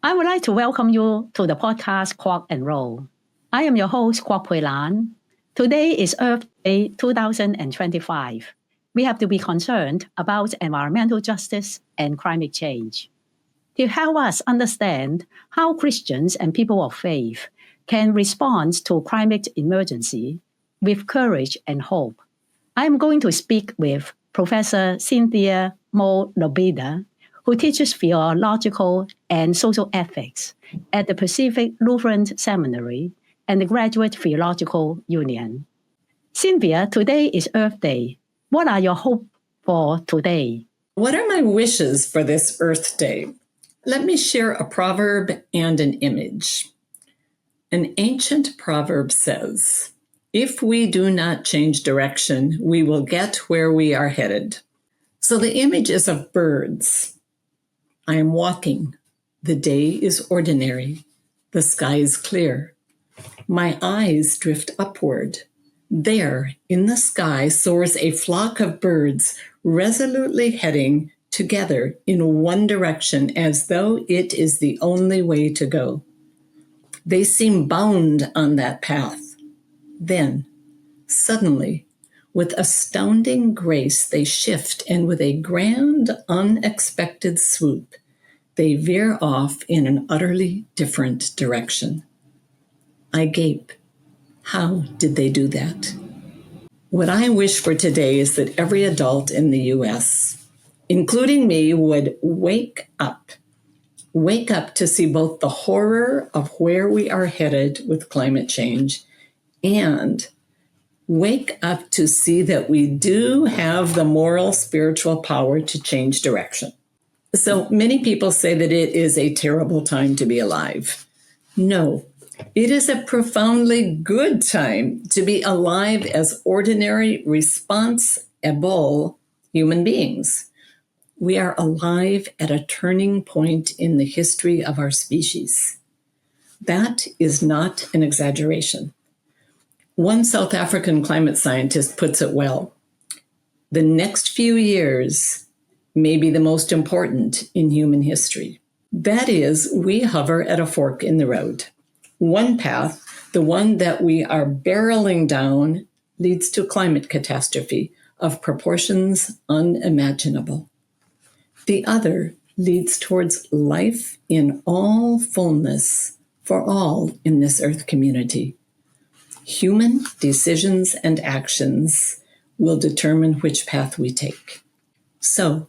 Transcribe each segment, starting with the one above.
I would like to welcome you to the podcast Quark and Roll. I am your host, Quark Pui Lan. Today is Earth Day 2025. We have to be concerned about environmental justice and climate change. To help us understand how Christians and people of faith can respond to climate emergency with courage and hope, I am going to speak with Professor Cynthia Moe-Lobeda, who teaches theological and social ethics at the Pacific Lutheran Seminary and the Graduate Theological Union. Cynthia, today is Earth Day. What are your hopes for today? What are my wishes for this Earth Day? Let me share a proverb and an image. An ancient proverb says, "If we do not change direction, we will get where we are headed." So the image is of birds. I am walking. The day is ordinary. The sky is clear. My eyes drift upward. There, in the sky, soars a flock of birds, resolutely heading together in one direction as though it is the only way to go. They seem bound on that path. Then, suddenly, with astounding grace, they shift, and with a grand, unexpected swoop, they veer off in an utterly different direction. I gape. How did they do that? What I wish for today is that every adult in the U.S., including me, would wake up to see both the horror of where we are headed with climate change and wake up to see that we do have the moral, spiritual power to change direction. So many people say that it is a terrible time to be alive. No, it is a profoundly good time to be alive as ordinary, responsible human beings. We are alive at a turning point in the history of our species. That is not an exaggeration. One South African climate scientist puts it well. The next few years may be the most important in human history. That is, we hover at a fork in the road. One path, the one that we are barreling down, leads to climate catastrophe of proportions unimaginable. The other leads towards life in all fullness for all in this earth community. Human decisions and actions will determine which path we take. So,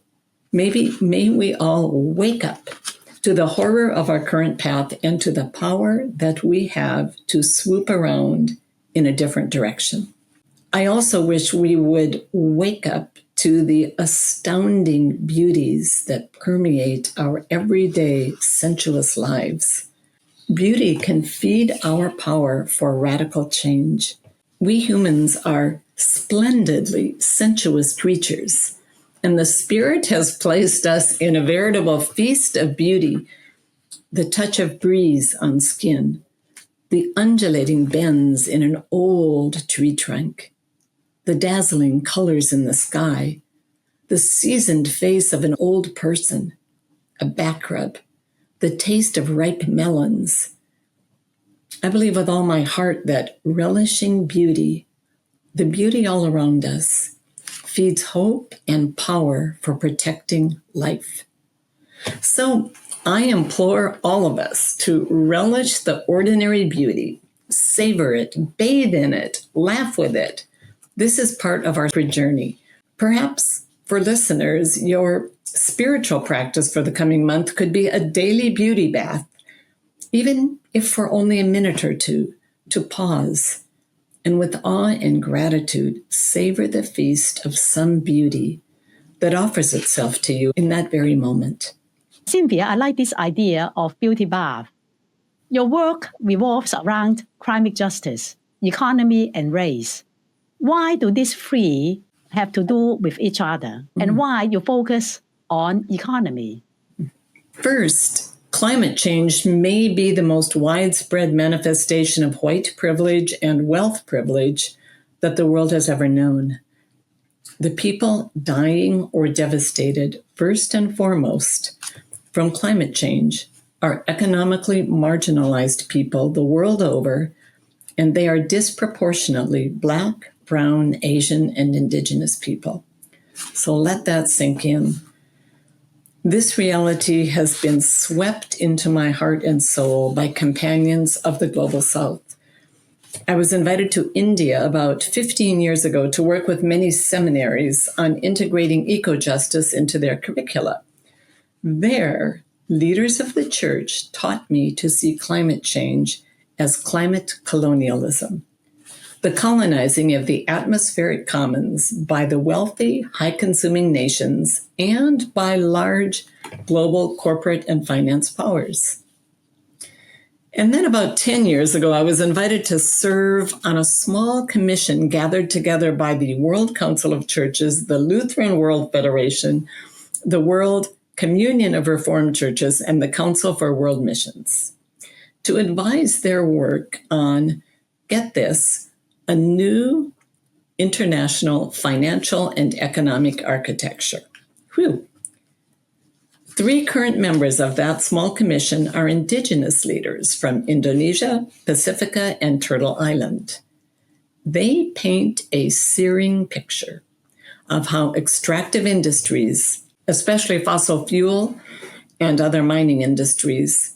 may we all wake up to the horror of our current path and to the power that we have to swoop around in a different direction. I also wish we would wake up to the astounding beauties that permeate our everyday sensuous lives. Beauty can feed our power for radical change. We humans are splendidly sensuous creatures, and the Spirit has placed us in a veritable feast of beauty. The touch of breeze on skin, the undulating bends in an old tree trunk, the dazzling colors in the sky, the seasoned face of an old person, a back rub, the taste of ripe melons. I believe with all my heart that relishing beauty, the beauty all around us, feeds hope and power for protecting life. So I implore all of us to relish the ordinary beauty, savor it, bathe in it, laugh with it. This is part of our journey. Perhaps for listeners, your spiritual practice for the coming month could be a daily beauty bath, even if for only a minute or two, to pause and with awe and gratitude savor the feast of some beauty that offers itself to you in that very moment. Cynthia, I like this idea of beauty bath. Your work revolves around climate justice, economy, and race. Why do these three have to do with each other, and why you focus on economy? First, climate change may be the most widespread manifestation of white privilege and wealth privilege that the world has ever known. The people dying or devastated, first and foremost, from climate change are economically marginalized people the world over, and they are disproportionately Black, Brown, Asian, and Indigenous people. So let that sink in. This reality has been swept into my heart and soul by companions of the Global South. I was invited to India about 15 years ago to work with many seminaries on integrating eco-justice into their curricula. There, leaders of the church taught me to see climate change as climate colonialism, the colonizing of the atmospheric commons by the wealthy, high-consuming nations and by large global corporate and finance powers. And then about 10 years ago, I was invited to serve on a small commission gathered together by the World Council of Churches, the Lutheran World Federation, the World Communion of Reformed Churches, and the Council for World Missions, to advise their work on, get this, a new international financial and economic architecture. Whew. 3 current members of that small commission are indigenous leaders from Indonesia, Pacifica, and Turtle Island. They paint a searing picture of how extractive industries, especially fossil fuel and other mining industries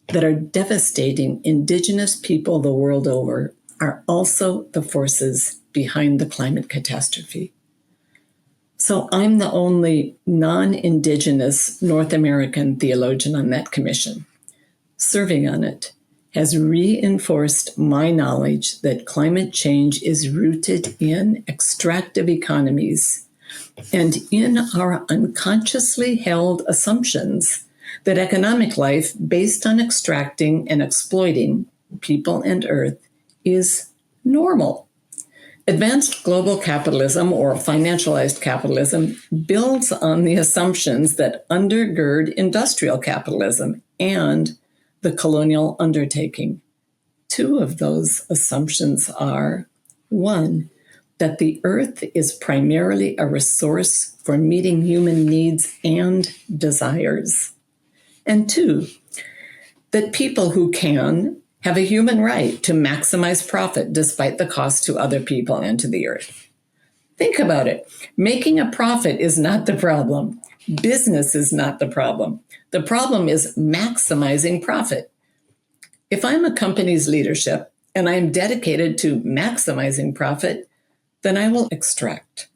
that are devastating indigenous people the world over, are also the forces behind the climate catastrophe. So I'm the only non-indigenous North American theologian on that commission. Serving on it has reinforced my knowledge that climate change is rooted in extractive economies and in our unconsciously held assumptions that economic life based on extracting and exploiting people and earth is normal. Advanced global capitalism, or financialized capitalism, builds on the assumptions that undergird industrial capitalism and the colonial undertaking. 2 of those assumptions are, 1, that the earth is primarily a resource for meeting human needs and desires, and 2, that people who can have a human right to maximize profit despite the cost to other people and to the earth. Think about it. Making a profit is not the problem. Business is not the problem. The problem is maximizing profit. If I'm a company's leadership and I'm dedicated to maximizing profit, then I will extract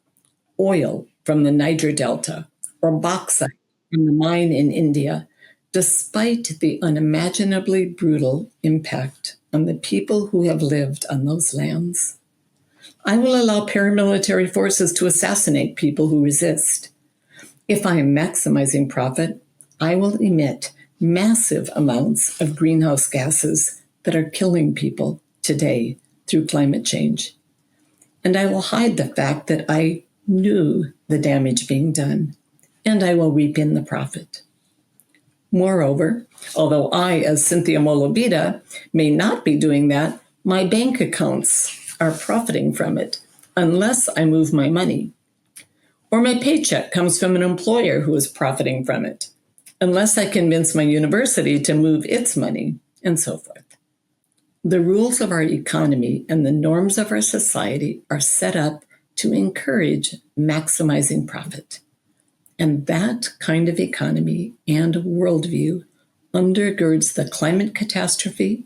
oil from the Niger Delta or bauxite from the mine in India, despite the unimaginably brutal impact on the people who have lived on those lands. I will allow paramilitary forces to assassinate people who resist. If I am maximizing profit, I will emit massive amounts of greenhouse gases that are killing people today through climate change. And I will hide the fact that I knew the damage being done, and I will reap in the profit. Moreover, although I, as Cynthia Moe-Lobeda, may not be doing that, my bank accounts are profiting from it unless I move my money. Or my paycheck comes from an employer who is profiting from it, unless I convince my university to move its money, and so forth. The rules of our economy and the norms of our society are set up to encourage maximizing profit. And that kind of economy and worldview undergirds the climate catastrophe,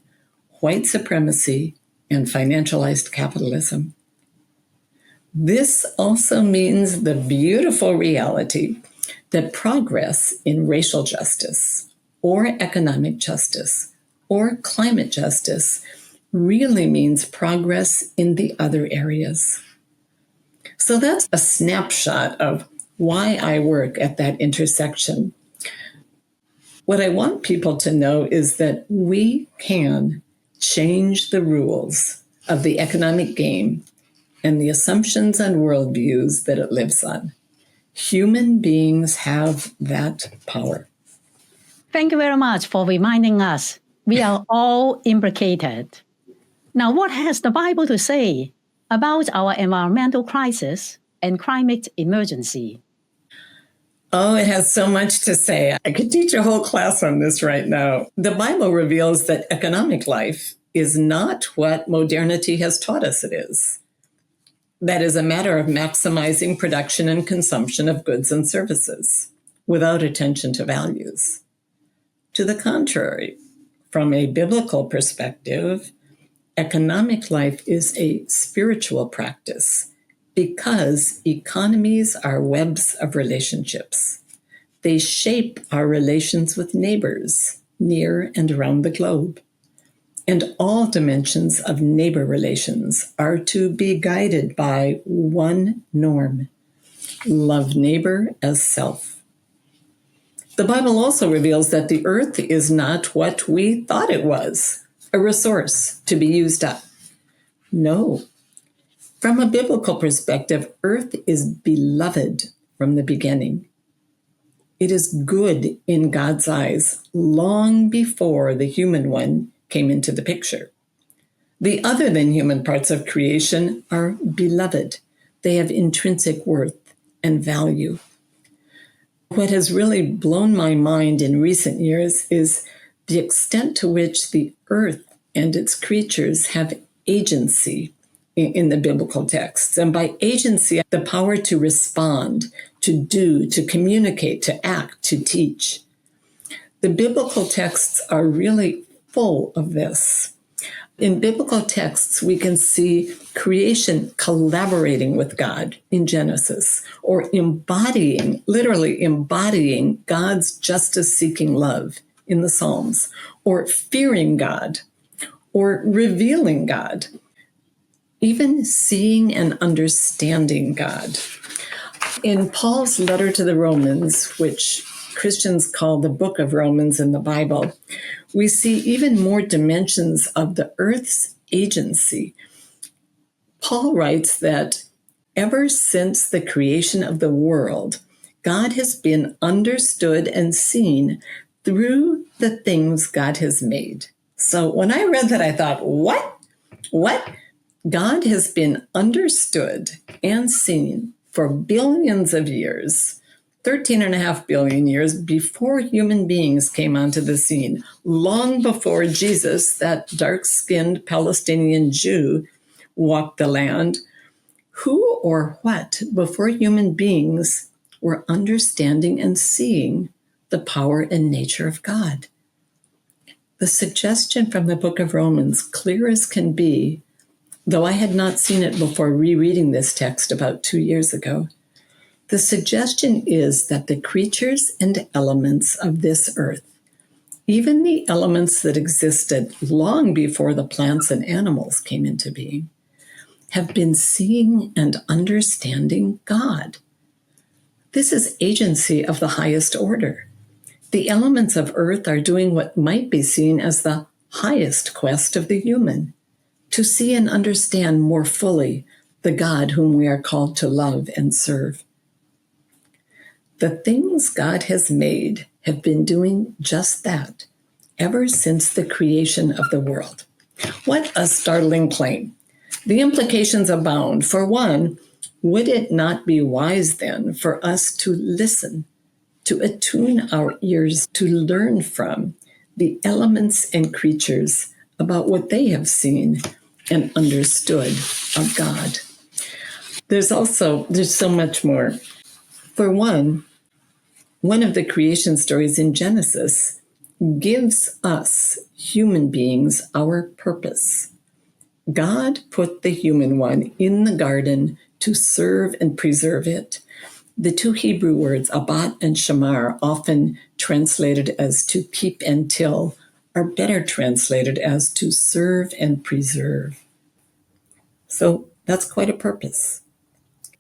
white supremacy, and financialized capitalism. This also means the beautiful reality that progress in racial justice, or economic justice, or climate justice really means progress in the other areas. So that's a snapshot of why I work at that intersection. What I want people to know is that we can change the rules of the economic game and the assumptions and worldviews that it lives on. Human beings have that power. Thank you very much for reminding us we are all implicated. Now, what has the Bible to say about our environmental crisis and climate emergency? Oh, it has so much to say. I could teach a whole class on this right now. The Bible reveals that economic life is not what modernity has taught us it is. That is a matter of maximizing production and consumption of goods and services without attention to values. To the contrary, from a biblical perspective, economic life is a spiritual practice because economies are webs of relationships. They shape our relations with neighbors near and around the globe. And all dimensions of neighbor relations are to be guided by one norm: love neighbor as self. The Bible also reveals that the earth is not what we thought it was, a resource to be used up. No. From a biblical perspective, earth is beloved from the beginning. It is good in God's eyes long before the human one came into the picture. The other than human parts of creation are beloved. They have intrinsic worth and value. What has really blown my mind in recent years is the extent to which the earth and its creatures have agency in the biblical texts. And by agency, the power to respond, to do, to communicate, to act, to teach. The biblical texts are really full of this. In biblical texts, we can see creation collaborating with God in Genesis, or literally embodying God's justice-seeking love in the Psalms, or fearing God, or revealing God, even seeing and understanding God. In Paul's letter to the Romans, which Christians call the book of Romans in the Bible, we see even more dimensions of the earth's agency. Paul writes that ever since the creation of the world, God has been understood and seen through the things God has made. So when I read that, I thought, what? God has been understood and seen for billions of years, 13.5 billion years before human beings came onto the scene, long before Jesus, that dark-skinned Palestinian Jew, walked the land. Who or what before human beings were understanding and seeing the power and nature of God? The suggestion from the book of Romans, clear as can be, though I had not seen it before rereading this text about 2 years ago, the suggestion is that the creatures and elements of this earth, even the elements that existed long before the plants and animals came into being, have been seeing and understanding God. This is agency of the highest order. The elements of earth are doing what might be seen as the highest quest of the human, to see and understand more fully the God whom we are called to love and serve. The things God has made have been doing just that ever since the creation of the world. What a startling claim. The implications abound. For one, would it not be wise then for us to listen, to attune our ears, to learn from the elements and creatures about what they have seen and understood of God? There's so much more. For one of the creation stories in Genesis gives us human beings our purpose. God put the human one in the garden to serve and preserve it. The two Hebrew words, abat and shamar, often translated as to keep and till, are better translated as to serve and preserve. So that's quite a purpose.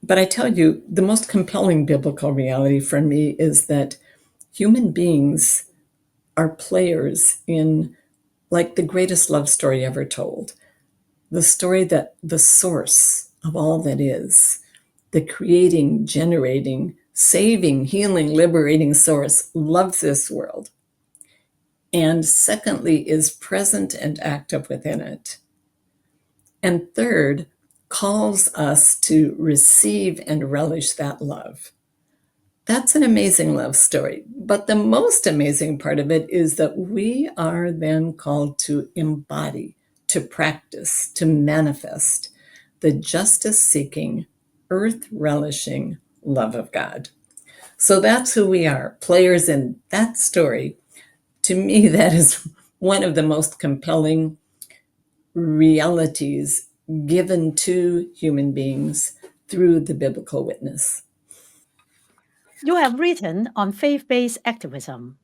But I tell you, the most compelling biblical reality for me is that human beings are players in, like, the greatest love story ever told. The story that the source of all that is, the creating, generating, saving, healing, liberating source, loves this world. And secondly, is present and active within it. And third, calls us to receive and relish that love. That's an amazing love story. But the most amazing part of it is that we are then called to embody, to practice, to manifest the justice-seeking, earth-relishing love of God. So that's who we are, players in that story. To me, that is one of the most compelling realities given to human beings through the biblical witness. You have written on faith-based activism.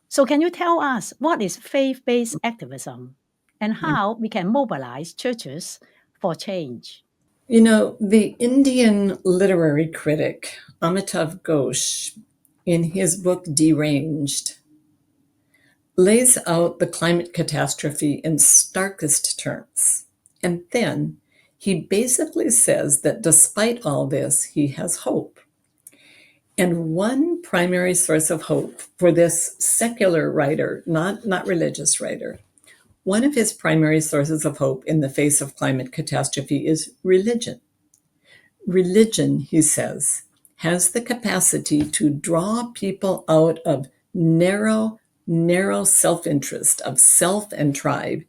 So can you tell us what is faith-based activism and how we can mobilize churches for change? You know, the Indian literary critic Amitav Ghosh, in his book Deranged, lays out the climate catastrophe in starkest terms. And then he basically says that despite all this, he has hope. And one primary source of hope for this secular writer, not religious writer, one of his primary sources of hope in the face of climate catastrophe is religion. Religion, he says, has the capacity to draw people out of narrow self-interest, of self and tribe,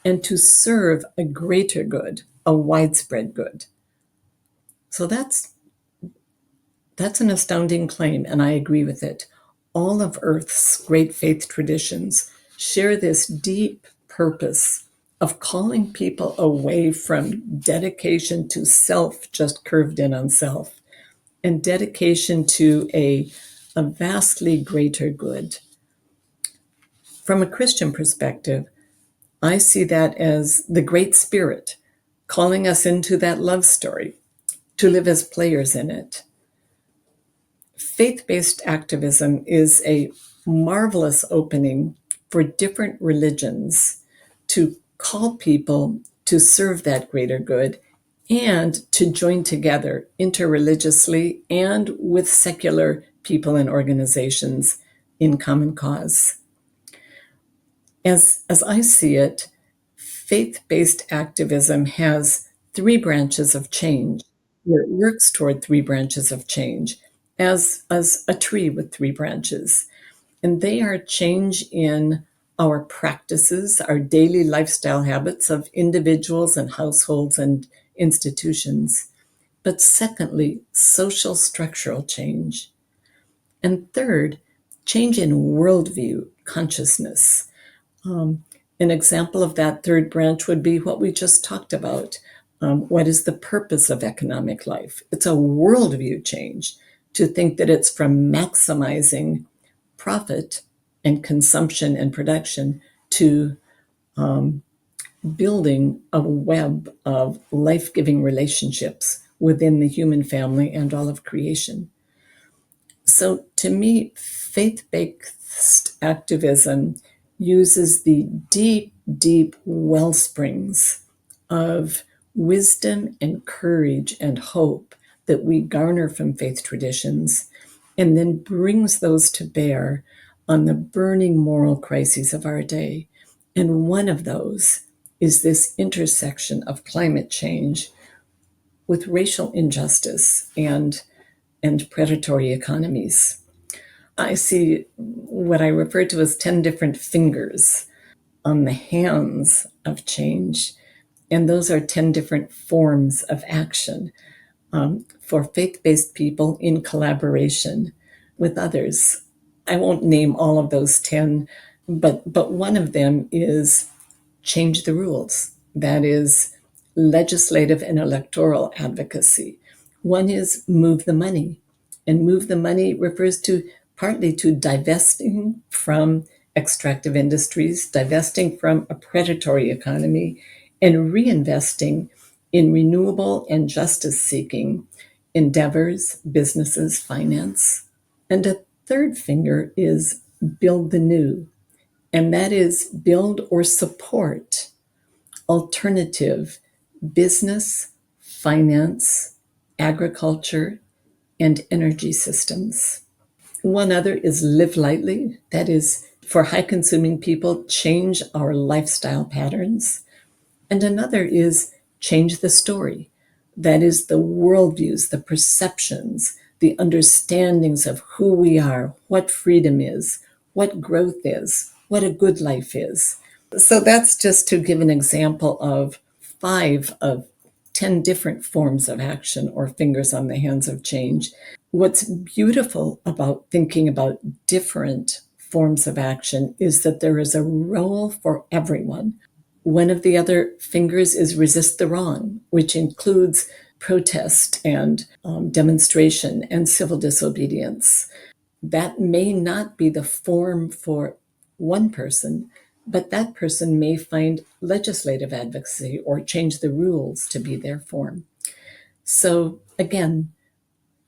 and to serve a greater good, a widespread good. So that's an astounding claim, and I agree with it. All of Earth's great faith traditions share this deep purpose of calling people away from dedication to self, just curved in on self, and dedication to a vastly greater good. From a Christian perspective, I see that as the Great Spirit calling us into that love story, to live as players in it. Faith-based activism is a marvelous opening for different religions to call people to serve that greater good and to join together interreligiously and with secular people and organizations in common cause. As I see it, faith-based activism has three branches of change. It works toward three branches of change as a tree with three branches. And they are change in our practices, our daily lifestyle habits of individuals and households and institutions. But secondly, social structural change. And third, change in worldview, consciousness. An example of that third branch would be what we just talked about. What is the purpose of economic life? It's a worldview change to think that it's from maximizing profit and consumption and production to building a web of life-giving relationships within the human family and all of creation. So to me, faith-based activism uses the deep well springs of wisdom and courage and hope that we garner from faith traditions, and then brings those to bear on the burning moral crises of our day. And one of those is this intersection of climate change with racial injustice and predatory economies. I see what I refer to as 10 different fingers on the hands of change. And those are 10 different forms of action for faith-based people in collaboration with others. I won't name all of those 10, but one of them is change the rules. That is legislative and electoral advocacy. One is move the money. And move the money refers to partly to divesting from extractive industries, divesting from a predatory economy, and reinvesting in renewable and justice-seeking endeavors, businesses, finance. And a third finger is build the new, and that is build or support alternative business, finance, agriculture, and energy systems. One other is live lightly. That is, for high consuming people, change our lifestyle patterns. And another is change the story. That is the worldviews, the perceptions, the understandings of who we are, what freedom is, what growth is, what a good life is. So that's just to give an example of 5 of 10 different forms of action or fingers on the hands of change. What's beautiful about thinking about different forms of action is that there is a role for everyone. One of the other fingers is resist the wrong, which includes protest and demonstration and civil disobedience. That may not be the form for one person, but that person may find legislative advocacy or change the rules to be their form. So again,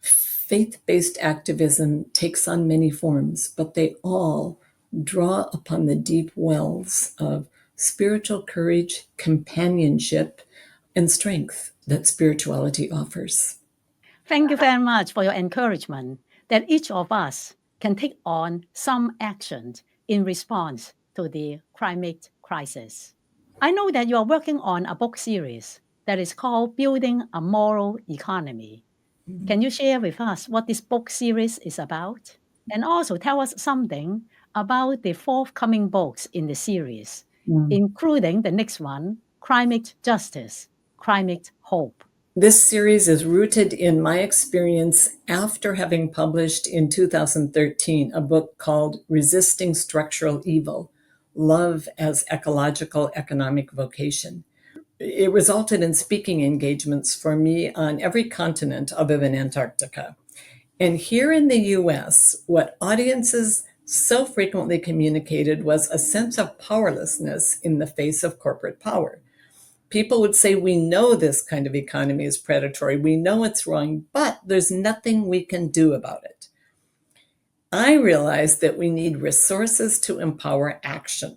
faith-based activism takes on many forms, but they all draw upon the deep wells of spiritual courage, companionship, and strength that spirituality offers. Thank you very much for your encouragement that each of us can take on some action in response to the climate crisis. I know that you are working on a book series that is called Building a Moral Economy. Can you share with us what this book series is about? And also tell us something about the forthcoming books in the series, including the next one, Climate Justice, Climate Hope. This series is rooted in my experience after having published in 2013 a book called Resisting Structural Evil, Love as Ecological Economic Vocation. It resulted in speaking engagements for me on every continent other than Antarctica. And here in the US, what audiences so frequently communicated was a sense of powerlessness in the face of corporate power. People would say, we know this kind of economy is predatory, we know it's wrong, but there's nothing we can do about it. I realized that we need resources to empower action.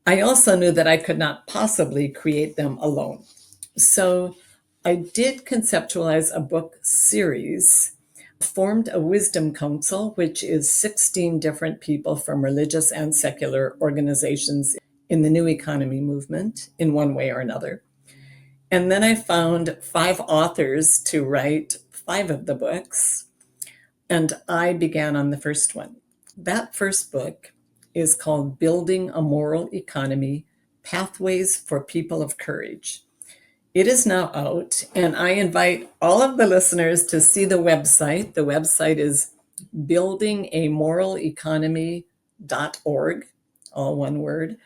I also knew that I could not possibly create them alone. So I did conceptualize a book series, formed a wisdom council, which is 16 different people from religious and secular organizations in the new economy movement in one way or another. And then I found 5 authors to write 5 of the books, and I began on the first one. That first book is called Building a Moral Economy, Pathways for People of Courage. It is now out, and I invite all of the listeners to see the website. The website is buildingamoraleconomy.org, all one word.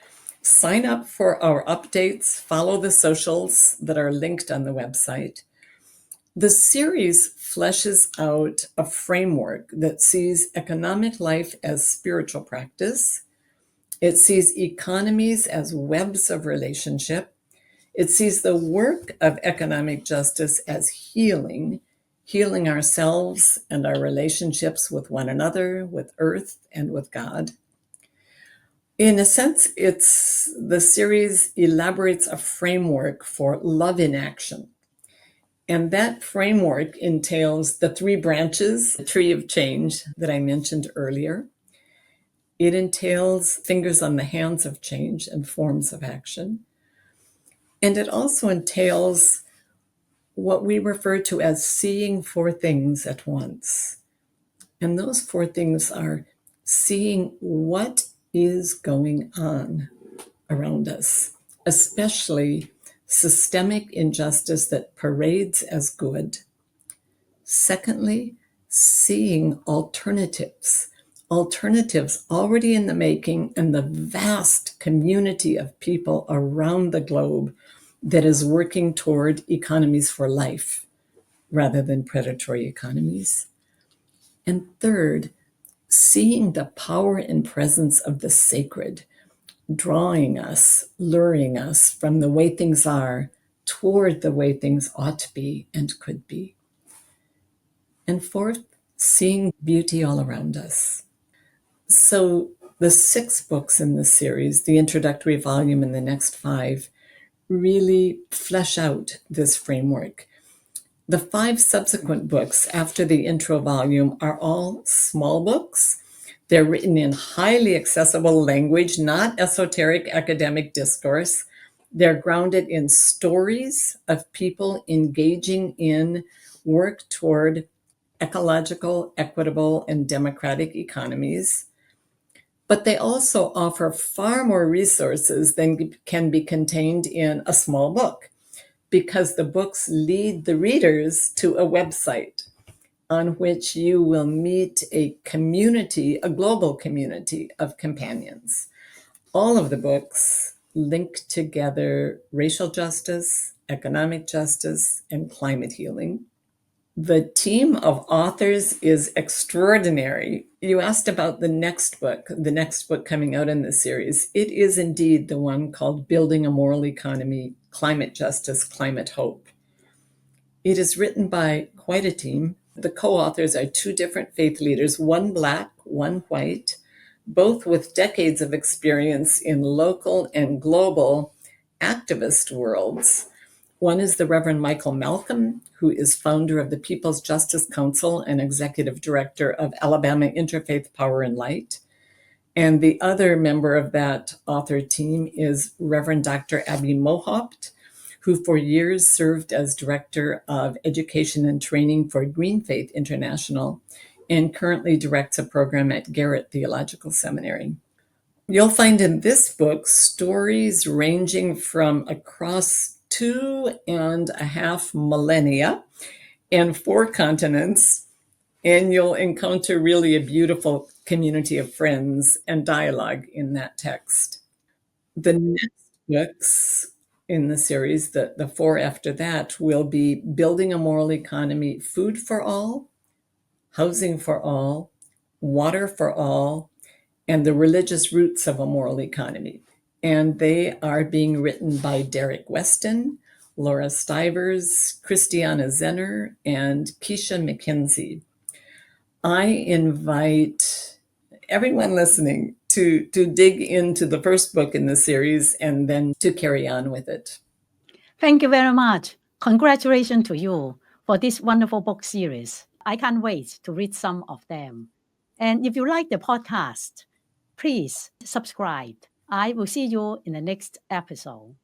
Sign up for our updates, follow the socials that are linked on the website. The series fleshes out a framework that sees economic life as spiritual practice. It sees economies as webs of relationship. It sees the work of economic justice as healing ourselves and our relationships with one another, with earth, and with God. In a sense, the series elaborates a framework for love in action. And that framework entails the 3 branches, the tree of change that I mentioned earlier. It entails fingers on the hands of change and forms of action. And it also entails what we refer to as seeing 4 things at once. And those 4 things are seeing what is going on around us, especially systemic injustice that parades as good. Secondly, seeing alternatives already in the making, and the vast community of people around the globe that is working toward economies for life rather than predatory economies. And third, seeing the power and presence of the sacred, drawing us, luring us from the way things are toward the way things ought to be and could be. And fourth, seeing beauty all around us. So the 6 books in the series, the introductory volume and the next 5, really flesh out this framework. The 5 subsequent books after the intro volume are all small books. They're written in highly accessible language, not esoteric academic discourse. They're grounded in stories of people engaging in work toward ecological, equitable, and democratic economies. But they also offer far more resources than can be contained in a small book, because the books lead the readers to a website on which you will meet a community, a global community of companions. All of the books link together racial justice, economic justice, and climate healing. The team of authors is extraordinary. You asked about the next book coming out in this series. It is indeed the one called Building a Moral Economy, Climate Justice, Climate Hope. It is written by quite a team. The co-authors are two different faith leaders, one Black, one white, both with decades of experience in local and global activist worlds. One is the Reverend Michael Malcolm, who is founder of the People's Justice Council and executive director of Alabama Interfaith Power and Light. And the other member of that author team is Reverend Dr. Abby Mohaupt, who for years served as director of education and training for Green Faith International and currently directs a program at Graduate Theological Seminary. You'll find in this book stories ranging from across 2.5 millennia and 4 continents, and you'll encounter really a beautiful community of friends and dialogue in that text. The next books in the series, the 4 after that, will be Building a Moral Economy, Food for All, Housing for All, Water for All, and The Religious Roots of a Moral Economy. And they are being written by Derek Weston, Laura Stivers, Christiana Zenner, and Keisha McKenzie. I invite everyone listening to dig into the first book in the series and then to carry on with it. Thank you very much. Congratulations to you for this wonderful book series. I can't wait to read some of them. And if you like the podcast, please subscribe. I will see you in the next episode.